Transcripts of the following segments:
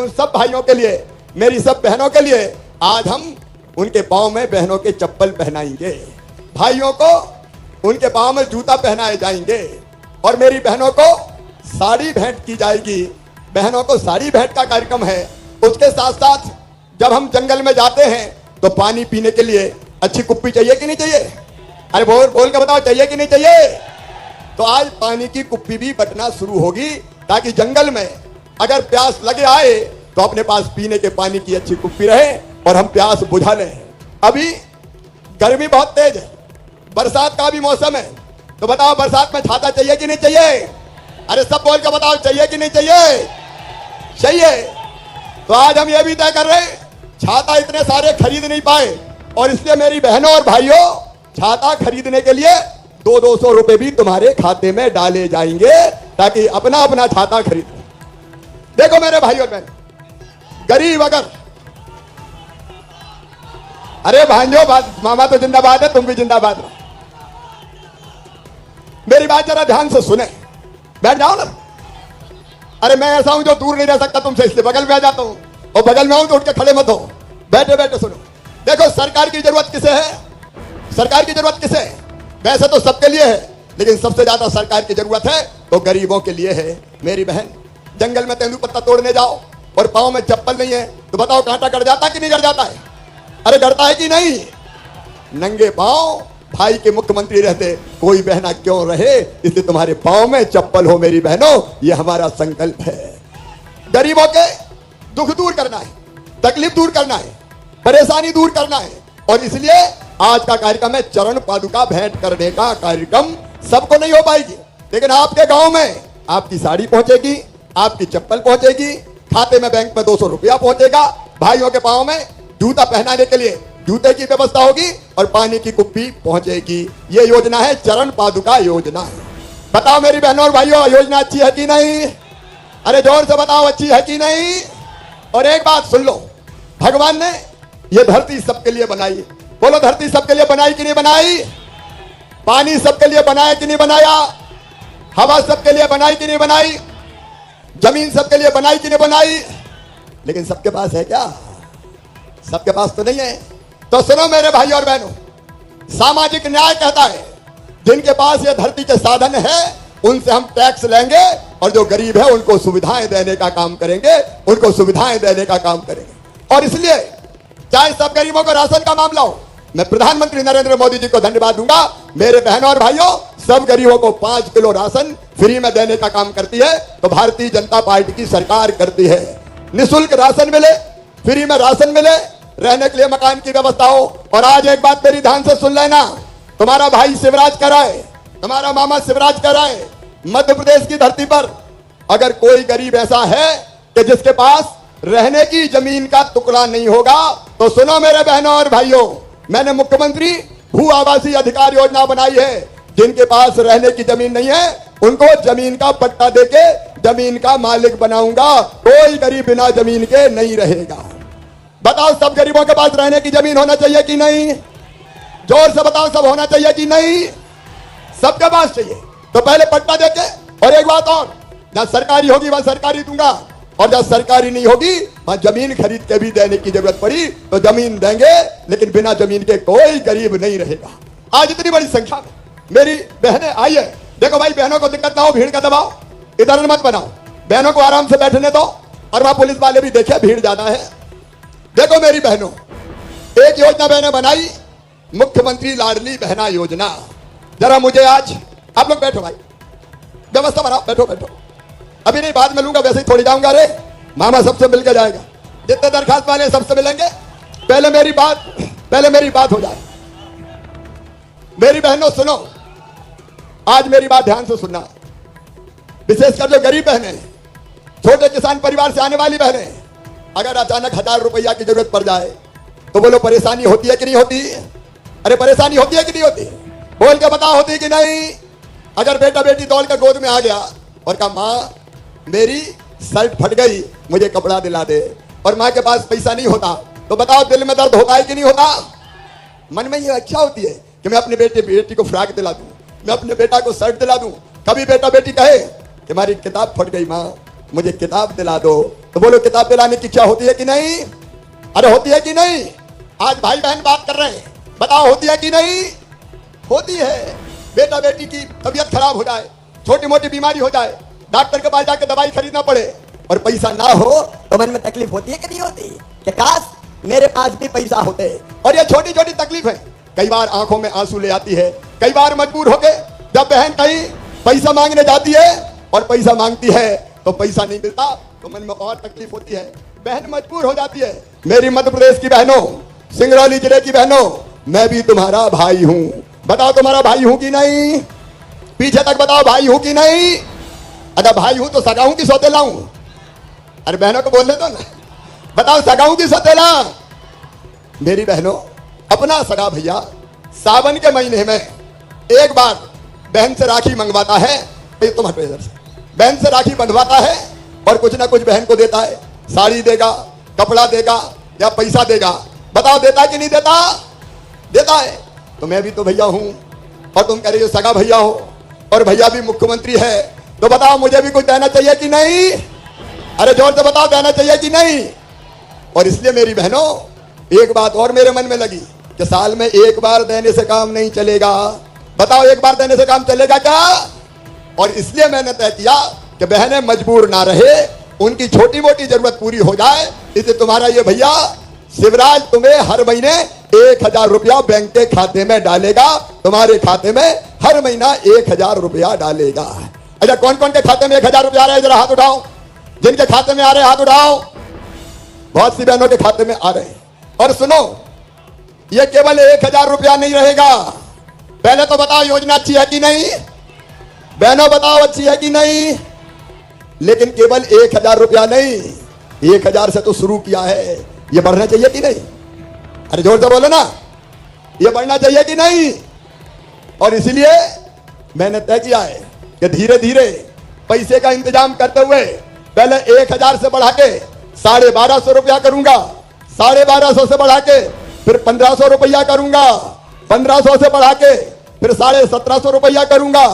उन सब भाइयों के लिए, मेरी सब बहनों के लिए आज हम उनके पाँव में बहनों के चप्पल पहनाएंगे, भाइयों को उनके पाँव में जूता पहनाए जाएंगे और मेरी बहनों को साड़ी भेंट की जाएगी। बहनों को साड़ी भेंट का कार्यक्रम है। उसके साथ साथ जब हम जंगल में जाते हैं तो पानी पीने के लिए अच्छी कुप्पी चाहिए कि नहीं चाहिए? अरे बोल बोल के बताओ, चाहिए कि नहीं चाहिए? तो आज पानी की कुप्पी भी बंटना शुरू होगी ताकि जंगल में अगर प्यास लगे आए तो अपने पास पीने के पानी की अच्छी कुप्पी रहे और हम प्यास बुझा लें। अभी गर्मी बहुत तेज है, बरसात का भी मौसम है, तो बताओ बरसात में छाता चाहिए कि नहीं चाहिए? अरे सब बोल के बताओ, चाहिए कि नहीं चाहिए? चाहिए। तो आज हम ये भी तय कर रहे हैं, छाता इतने सारे खरीद नहीं पाए और इसलिए मेरी बहनों और भाइयों, छाता खरीदने के लिए 200 रुपए भी तुम्हारे खाते में डाले जाएंगे ताकि अपना अपना छाता खरीद। देखो मेरे भाई और बहन, गरीब अगर, अरे भांजो मामा तो जिंदाबाद है, तुम भी जिंदाबाद रहो। मेरी बात जरा ध्यान से सुने, बैठ जाओ ना। अरे मैं ऐसा हूं जो दूर नहीं रह सकता तुमसे, इसलिए बगल में आ जाता हूं, और बगल में हूं तो उठ के खड़े मत हो, बैठे बैठे सुनो। देखो सरकार की जरूरत किसे है? सरकार की जरूरत किसे है? वैसे तो सबके लिए है, लेकिन सबसे ज्यादा सरकार की जरूरत है तो गरीबों के लिए है। मेरी बहन, जंगल में तेंदुपत्ता तोड़ने जाओ और पांव में चप्पल नहीं है तो बताओ कांटा गड़ जाता कि नहीं गड़ जाता है? अरे गड़ता है कि नहीं? नंगे पांव भाई के मुख्यमंत्री रहते कोई बहना क्यों रहे, इसलिए तुम्हारे पांव में चप्पल हो मेरी बहनों, ये हमारा संकल्प है। गरीबों के दुख दूर करना है, तकलीफ दूर करना है, परेशानी दूर करना है, और इसलिए आज का कार्यक्रम है चरण पादुका भेंट करने का कार्यक्रम। सबको नहीं हो पाएगी, लेकिन आपके गांव में आपकी साड़ी पहुंचेगी, आपकी चप्पल पहुंचेगी, खाते में बैंक में 200 रुपया पहुंचेगा, भाइयों के पांव में जूता पहनाने के लिए जूते की व्यवस्था होगी और पानी की कुप्पी पहुंचेगी। ये योजना है चरण पादुका योजना। बताओ मेरी बहनों और भाइयों, योजना अच्छी है कि नहीं? अरे जोर से बताओ, अच्छी है कि नहीं? और एक बात सुन लो, भगवान ने ये धरती सबके लिए बनाई। बोलो, धरती सबके लिए बनाई कि नहीं बनाई? पानी सबके लिए बनाया कि नहीं बनाया? हवा सबके लिए बनाई कि नहीं बनाई? जमीन सबके लिए बनाई कि नहीं बनाई? लेकिन सबके पास है क्या? सबके पास तो नहीं है। तो सुनो मेरे भाई और बहनों, सामाजिक न्याय कहता है जिनके पास ये धरती के साधन है उनसे हम टैक्स लेंगे और जो गरीब है उनको सुविधाएं देने का काम करेंगे, उनको सुविधाएं देने का काम करेंगे। और इसलिए चाहे सब गरीबों को राशन का मामला हो, मैं प्रधानमंत्री नरेंद्र मोदी जी को धन्यवाद दूंगा। मेरे बहनों और भाइयों, सब गरीबों को 5 किलो राशन फ्री में देने का काम करती है तो भारतीय जनता पार्टी की सरकार करती है। निःशुल्क राशन मिले, फ्री में राशन मिले, रहने के लिए मकान की व्यवस्था हो। और आज एक बात मेरी ध्यान से सुन लेना, तुम्हारा भाई शिवराज कर रहा है, तुम्हारा मामा शिवराज कर रहा है, मध्य प्रदेश की धरती पर अगर कोई गरीब ऐसा है कि जिसके पास रहने की जमीन का टुकड़ा नहीं होगा तो सुनो मेरे बहनों और भाइयों, मैंने मुख्यमंत्री भू आवासीय अधिकार योजना बनाई है। जिनके पास रहने की जमीन नहीं है उनको जमीन का पट्टा देके जमीन का मालिक बनाऊंगा। कोई गरीब बिना जमीन के नहीं रहेगा। बताओ, सब गरीबों के पास रहने की जमीन होना चाहिए कि नहीं? जोर से बताओ, सब होना चाहिए कि नहीं? सबके पास चाहिए तो पहले पट्टा देके, और एक बात और, जहां सरकारी होगी वहां सरकारी दूंगा, और जहां सरकारी नहीं होगी वहां जमीन खरीद के भी देने की जरूरत पड़ी तो जमीन देंगे, लेकिन बिना जमीन के कोई गरीब नहीं रहेगा। आज इतनी बड़ी संख्या में मेरी बहनें आई है। देखो भाई, बहनों को दिक्कत ना हो, भीड़ का दबाओ इधर मत बनाओ, बहनों को आराम से बैठने दो, और वहां पुलिस वाले भी देखे भीड़ ज्यादा है। देखो मेरी बहनों, एक योजना मैंने बनाई, मुख्यमंत्री लाडली बहना योजना। जरा मुझे आज, आप लोग बैठो भाई, व्यवस्था बनाओ, बैठो बैठो, अभी नहीं बाद में लूंगा, वैसे ही थोड़ी जाऊंगा। अरे मामा सबसे मिलकर जाएगा, जितने दरखास्त वाले सबसे मिलेंगे। पहले मेरी बात हो जाए। मेरी बहनों सुनो, आज मेरी बात ध्यान से सुनना, विशेषकर जो गरीब बहनें, छोटे किसान परिवार से आने वाली बहनें, अगर अचानक 1000 रुपया की जरूरत पड़ जाए तो बोलो परेशानी होती है कि नहीं होती? अरे परेशानी होती है कि नहीं होती? बोल के बताओ, होती कि नहीं? अगर बेटा बेटी दौड़ कर गोद में आ गया और कहा माँ मेरी शर्ट फट गई, मुझे कपड़ा दिला दे, और माँ के पास पैसा नहीं होता, तो बताओ दिल में दर्द होता है कि नहीं होता? मन में ये इच्छा होती है कि मैं अपने बेटी को फ्रॉक दिला दूं, मैं अपने बेटा को शर्ट दिला दूं। कभी बेटा बेटी कहे कि हमारी किताब फट गई माँ, मुझे किताब दिला दो। तो बोलो किताब दिलाने की इच्छा होती है कि नहीं? अरे होती है कि नहीं? आज भाई बहन बात कर रहे हैं, बताओ होती है कि नहीं? होती है। बेटा बेटी की तबीयत खराब हो जाए, छोटी मोटी बीमारी हो जाए, डॉक्टर के पास जाके दवाई खरीदना पड़े और पैसा ना हो तो मन में तकलीफ होती है कि नहीं होती? कि काश मेरे पास भी पैसा होते। और ये छोटी छोटी तकलीफ है कई बार आंखों में आंसू ले आती है। कई बार मजबूर होके जब बहन कहीं पैसा मांगने जाती है और पैसा मांगती है तो पैसा नहीं मिलता तो मन में और तकलीफ होती है। बहन मजबूर हो जाती है। मेरी मध्य प्रदेश की बहनों, सिंगरौली जिले की बहनों, मैं भी तुम्हारा भाई हूं। बताओ तुम्हारा भाई हूं कि नहीं? पीछे तक बताओ भाई हूं कि नहीं? अगर भाई हूं तो सगा हूं कि सौतेला हूं? अरे बहनों को बोलने दो ना, बताओ सगा हूं कि सौतेला? मेरी बहनों, अपना सगा भैया सावन के महीने में एक बार बहन से राखी मंगवाता है। तुम्हारे इधर से बहन से राखी बंधवाता है और कुछ ना कुछ बहन को देता है। साड़ी देगा, कपड़ा देगा या पैसा देगा। बताओ देता है कि नहीं देता? देता है। तो मैं भी तो भैया हूं और तुम कह रही हो सगा भैया हो और भैया भी मुख्यमंत्री है, तो बताओ मुझे भी कुछ देना चाहिए कि नहीं? अरे जोर से बताओ देना चाहिए कि नहीं? और इसलिए मेरी बहनों, एक बात और मेरे मन में लगी कि साल में एक बार देने से काम नहीं चलेगा। बताओ एक बार देने से काम चलेगा क्या? और इसलिए मैंने तय किया कि बहनें मजबूर ना रहे, उनकी छोटी मोटी जरूरत पूरी हो जाए। इसलिए तुम्हारा ये भैया शिवराज तुम्हें हर महीने 1000 रुपया बैंक के खाते में डालेगा। तुम्हारे खाते में हर महीना 1000 रुपया डालेगा। अच्छा, कौन कौन के खाते में 1000 रुपया आ रहे हैं? जरा हाथ उठाओ। जिनके खाते में आ रहे हैं हाथ उठाओ। बहुत सी बहनों के खाते में आ रहे हैं। और सुनो, ये केवल 1000 रुपया नहीं रहेगा। पहले तो बताओ योजना अच्छी है कि नहीं? बहनों बताओ अच्छी है कि नहीं? लेकिन केवल 1000 रुपया नहीं, 1000 से तो शुरू किया है। ये बढ़ना चाहिए कि नहीं? अरे जोर से बोलो ना, ये बढ़ना चाहिए कि नहीं? और इसलिए मैंने तय किया है कि धीरे धीरे पैसे का इंतजाम करते हुए पहले 1000 से बढ़ा के 1250 रुपया करूंगा, 1250 से बढ़ा के फिर 1500 रुपया करूंगा, 1500 से बढ़ा के फिर 1750 रुपया करूंगा,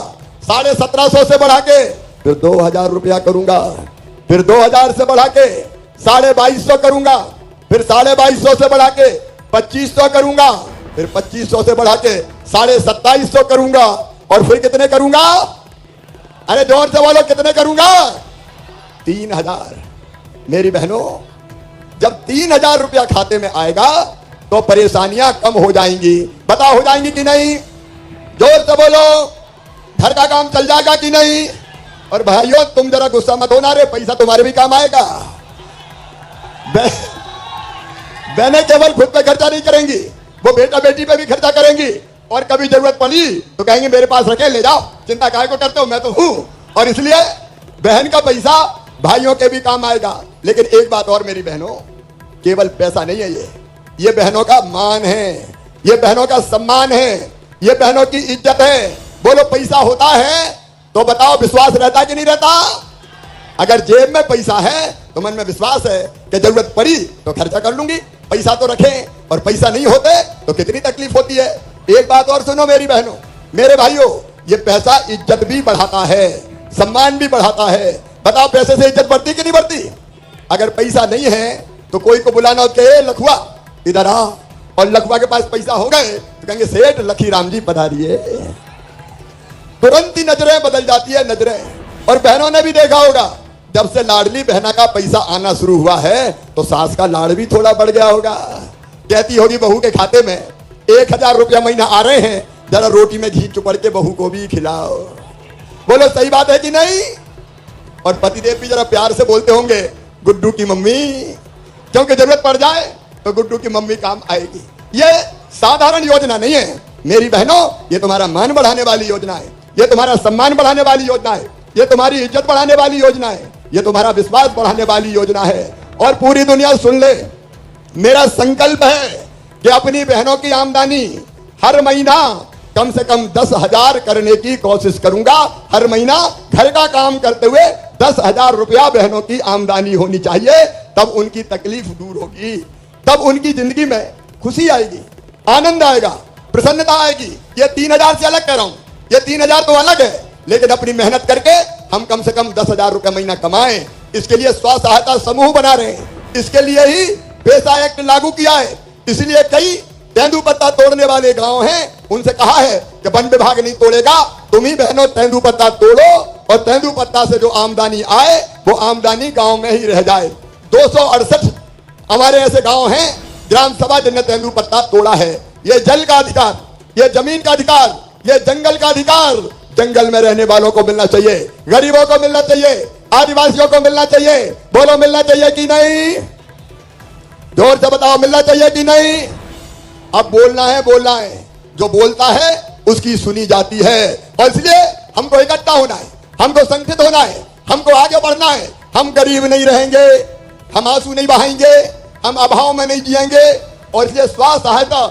1750 से बढ़ा के फिर 2000 रुपया करूंगा, फिर 2000 से बढ़ा के 2250 करूंगा, फिर 2250 से बढ़ा के 2500 करूंगा, फिर 2500 से बढ़ा के 2750 करूंगा और फिर कितने करूंगा? अरे जोर से बोलो, कितने करूंगा? 3000। मेरी बहनों, जब 3000 रुपया खाते में आएगा तो परेशानियां कम हो जाएंगी। बताओ हो जाएंगी कि नहीं? जोर से बोलो। घर का काम चल जाएगा कि नहीं? और भाइयों तुम जरा गुस्सा मत होना रे, पैसा तुम्हारे भी काम आएगा। बहनें केवल खुद पे खर्चा नहीं करेंगी, वो बेटा बेटी पे भी खर्चा करेंगी। और कभी जरूरत पड़ी तो कहेंगे मेरे पास रखे, ले जाओ, चिंता काहे को करते हो, मैं तो हूं। और इसलिए बहन का पैसा भाइयों के भी काम आएगा। लेकिन एक बात और मेरी बहनों, केवल पैसा नहीं है ये बहनों का मान है, ये बहनों का सम्मान है, ये बहनों की इज्जत है। बोलो पैसा होता है तो बताओ विश्वास रहता कि नहीं रहता? अगर जेब में पैसा है तो मन में विश्वास है कि जरूरत पड़ी तो खर्चा कर लूंगी। पैसा तो रखें, और पैसा नहीं होते तो कितनी तकलीफ होती है। एक बात और सुनो मेरी बहनों, मेरे भाइयों, ये पैसा इज्जत भी बढ़ाता है, सम्मान भी बढ़ाता है। बताओ पैसे से इज्जत बढ़ती कि नहीं बढ़ती? अगर पैसा नहीं है तो कोई को बुलाना हो के लखुआ इधर आ, और लखुआ के पास पैसा हो गए तो कहेंगे सेठ लखी राम जी पधारिए। तुरंत ही नजरें बदल जाती है, नजरें। और बहनों ने भी देखा होगा, जब से लाडली बहना का पैसा आना शुरू हुआ है तो सास का लाड़ भी थोड़ा बढ़ गया होगा। कहती होगी बहू के खाते में 1000 रुपया महीना आ रहे हैं, जरा रोटी में घी चुपड़ के बहू को भी खिलाओ। बोलो सही बात है कि नहीं? और पतिदेव भी जरा प्यार से बोलते होंगे गुड्डू की मम्मी, क्योंकि जरूरत पड़ जाए तो गुड्डू की मम्मी काम आएगी। ये साधारण योजना नहीं है मेरी बहनों, ये तुम्हारा मान बढ़ाने वाली योजना है, ये तुम्हारा सम्मान बढ़ाने वाली योजना है, ये तुम्हारी इज्जत बढ़ाने वाली योजना है, ये तुम्हारा विश्वास बढ़ाने वाली योजना है। और पूरी दुनिया सुन ले, मेरा संकल्प है कि अपनी बहनों की आमदनी हर महीना कम से कम 10,000 करने की कोशिश करूंगा। हर महीना घर का काम करते हुए 10,000 रुपया बहनों की आमदनी होनी चाहिए। तब उनकी तकलीफ दूर होगी, तब उनकी जिंदगी में खुशी आएगी, आनंद आएगा, प्रसन्नता आएगी। ये 3000 से अलग कह रहा हूं, ये 3000 तो अलग है, लेकिन अपनी मेहनत करके हम कम से कम 10,000 रुपया महीना कमाएं इसके लिए स्व सहायता समूह बना रहे हैं, इसके लिए ही पेशा एक्ट लागू किया है। इसलिए कई तेंदुपत्ता तोड़ने वाले गांव हैं, उनसे कहा है कि वन विभाग नहीं तोड़ेगा, तुम ही बहनों तेंदुपत्ता तोड़ो और तेंदुपत्ता से जो आमदनी आए वो आमदनी गांव में ही रह जाए। 268 हमारे ऐसे गांव हैं ग्राम सभा जिनने तेंदुपत्ता तोड़ा है। ये जल का अधिकार, ये जमीन का अधिकार, ये जंगल का अधिकार जंगल में रहने वालों को मिलना चाहिए, गरीबों को मिलना चाहिए, आदिवासियों को मिलना चाहिए। बोलो मिलना चाहिए कि नहीं? जोर से बताओ, मिलना चाहिए कि नहीं? अब बोलना है, जो बोलता है उसकी सुनी जाती है। और इसलिए हमको इकट्ठा होना है, हमको संगठित होना है, हमको आगे बढ़ना है। हम गरीब नहीं रहेंगे, हम आंसू नहीं बहाएंगे, हम अभाव में नहीं जिएंगे। और इसलिए स्व सहायता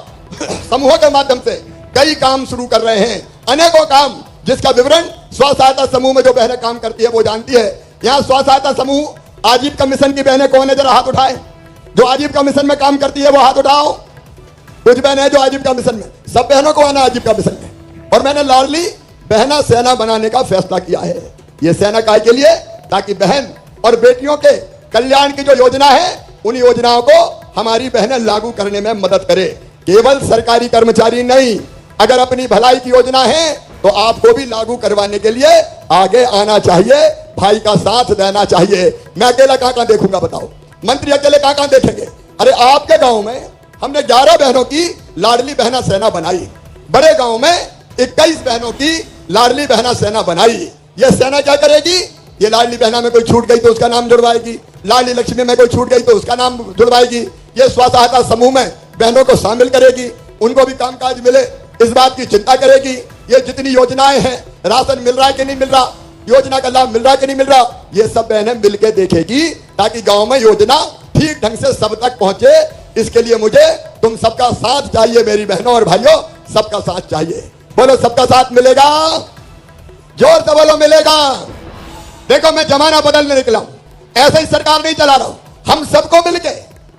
समूह के माध्यम से कई काम शुरू कर रहे हैं, अनेकों काम, जिसका विवरण स्व सहायता समूह में जो बहनें काम करती है वो जानती है। यहाँ स्व सहायता समूह आजीविका मिशन की बहनें कौन है? जरा हाथ उठाए। जो आजीविका मिशन में काम करती है वो हाथ उठाओ। कुछ बहनें हैं जो आजीविका मिशन में, सब बहनों को आना आजीविका मिशन में। और मैंने लाडली बहना सेना बनाने का फैसला किया है। ये सेना काय के लिए? ताकि बहन और बेटियों के कल्याण की जो योजना है उन योजनाओं को हमारी बहनें लागू करने में मदद करे। केवल सरकारी कर्मचारी नहीं, अगर अपनी भलाई की योजना है तो आपको भी लागू करवाने के लिए आगे आना चाहिए, भाई का साथ देना चाहिए। मैं अकेला कहां देखूंगा बताओ? मंत्री अकेले कहां देखेंगे? अरे आपके गांव में हमने 11 बहनों की लाडली बहना सेना बनाई, बड़े गांव में 21 बहनों की लाडली बहना सेना बनाई। ये सेना क्या करेगी? ये लाडली बहना में कोई छूट गई तो उसका नाम जुड़वाएगी, लाडली लक्ष्मी में कोई छूट गई तो उसका नाम जुड़वाएगी। ये स्व सहायता समूह में बहनों को शामिल करेगी, उनको भी कामकाज मिले इस बात की चिंता करेगी। ये जितनी योजनाएं हैं, राशन मिल रहा है कि नहीं मिल रहा, योजना का लाभ मिल रहा है कि नहीं मिल रहा, ये सब बहनें मिलकर देखेगी, ताकि गांव में योजना ठीक ढंग से सब तक पहुंचे। इसके लिए मुझे तुम सबका साथ चाहिए मेरी बहनों और भाइयों, सबका साथ चाहिए। बोलो सबका साथ मिलेगा? जोर से बोलो मिलेगा। देखो मैं जमाना बदलने निकला हूं, ऐसे ही सरकार नहीं चला रहा हूं। हम सबको मिलके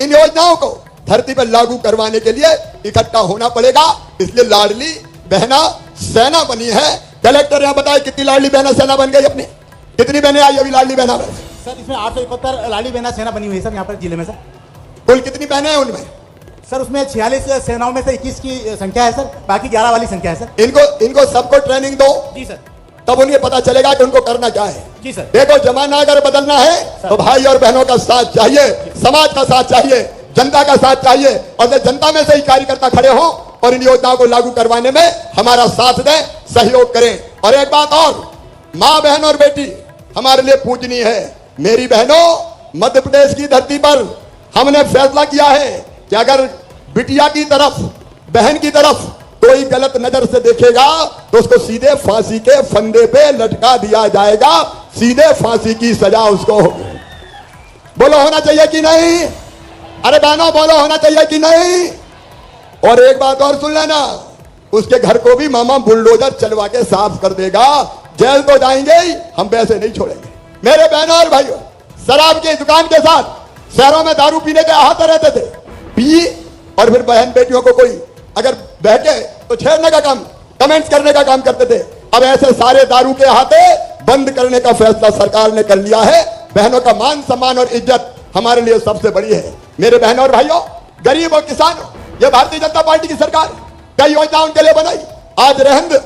इन योजनाओं को धरती पर लागू करवाने के लिए इकट्ठा होना पड़ेगा। इसलिए लाडली बहना सेना बनी है। कलेक्टर यहाँ बताए कितनी लाडली बहना सेना बन गई अपनी? कितनी बहनें आई अभी लाडली बहना में? सर इसमें 871 लाडली बहना सेना बनी हुई है सर यहाँ पर जिले में। सर कुल कितनी बहनें हैं उनमें? सर उसमें 46 सेनाओं में से 21 की संख्या है सर, बाकी 11 वाली संख्या है सर। इनको सबको ट्रेनिंग दो। जी सर। तब उन्हें पता चलेगा कि उनको करना क्या है। जी सर। देखो जमाना अगर बदलना है तो भाई और बहनों का साथ चाहिए, समाज का साथ चाहिए, जनता का साथ चाहिए। और जब जनता में से ही कार्यकर्ता खड़े हो और इन योजनाओं को लागू करवाने में हमारा साथ दें, सहयोग करें। और एक बात और, माँ बहन और बेटी हमारे लिए पूजनीय है। मेरी बहनों, मध्य प्रदेश की धरती पर हमने फैसला किया है कि अगर बिटिया की तरफ, बहन की तरफ कोई गलत नजर से देखेगा तो उसको सीधे फांसी के फंदे पे लटका दिया जाएगा, सीधे फांसी की सजा उसको होगी। बोलो होना चाहिए कि नहीं? अरे बहनों बोलो होना चाहिए कि नहीं? और एक बात और सुन लेना, उसके घर को भी मामा बुलडोजर चलवा के साफ कर देगा। जेल तो जाएंगे ही, हम पैसे नहीं छोड़ेंगे। मेरे बहनों और भाइयों, शराब की दुकान के साथ शहरों में दारू पीने के आते रहते थे, पी और फिर बहन बेटियों को कोई अगर बहके तो छेड़ने का काम, कमेंट्स करने का काम करते थे। अब ऐसे सारे दारू के हाथे बंद करने का फैसला सरकार ने कर लिया है। बहनों का मान सम्मान और इज्जत हमारे लिए सबसे बड़ी है। मेरे बहनों और भाइयों, गरीब और किसानों, ये भारतीय जनता पार्टी की सरकार कई योजना उनके लिए बनाई। आज रहंद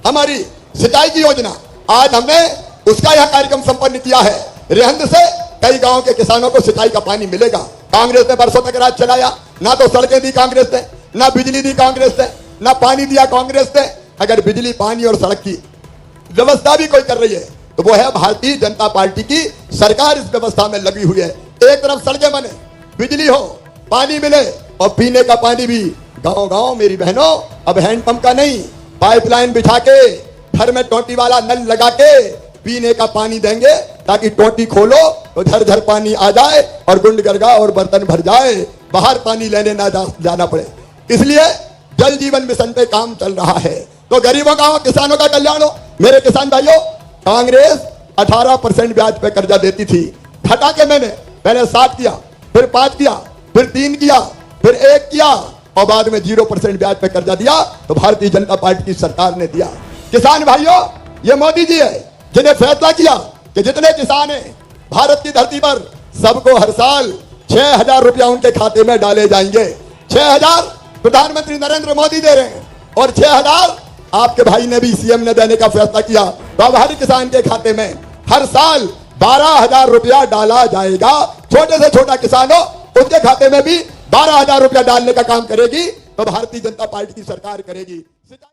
हमारी सिंचाई की योजना, आज हमने उसका यह कार्यक्रम संपन्न किया है। रहंद से कई गांव के किसानों को सिंचाई का पानी मिलेगा। कांग्रेस ने बरसों तक राज चलाया, ना तो सड़कें दी कांग्रेस ने, ना बिजली दी कांग्रेस ने, ना पानी दिया कांग्रेस ने। अगर बिजली, पानी और सड़क की व्यवस्था भी कोई कर रही है तो वो है भारतीय जनता पार्टी की सरकार। इस व्यवस्था में लगी हुई है। एक तरफ सड़कें बने, बिजली हो, पानी मिले और पीने का पानी भी गांव गांव। मेरी बहनों, अब हैंडपंप का नहीं, पाइपलाइन बिछा के घर में टोटी वाला नल लगा के पीने का पानी देंगे, ताकि टोटी खोलो तो झरझर पानी आ जाए और गुंड गरगा और बर्तन भर जाए, बाहर पानी लेने ना जाना पड़े। इसलिए जल जीवन मिशन पे काम चल रहा है। तो गरीबों का, किसानों का कल्याण हो। मेरे किसान भाइयों, कांग्रेस 18% ब्याज पे कर्जा देती थी, हटा के मैंने पहले 7 किया, फिर 5 किया, फिर 3 किया, फिर 1 किया और बाद में 0% ब्याज पे कर्जा दिया तो भारतीय जनता पार्टी की सरकार ने दिया। किसान भाइयों, ये मोदी जी है जिन्हें फैसला किया कि जितने किसान हैं भारत की धरती पर सबको हर साल 6,000 रुपया उनके खाते में डाले जाएंगे। 6,000 प्रधानमंत्री नरेंद्र मोदी दे रहे हैं और 6,000 आपके भाई ने भी, सीएम ने देने का फैसला किया। तो हर किसान के खाते में हर साल 12,000 रुपया डाला जाएगा। छोटे से छोटा किसान हो उनके खाते में भी 12,000 रुपया डालने का काम करेगी तो भारतीय जनता पार्टी की सरकार करेगी।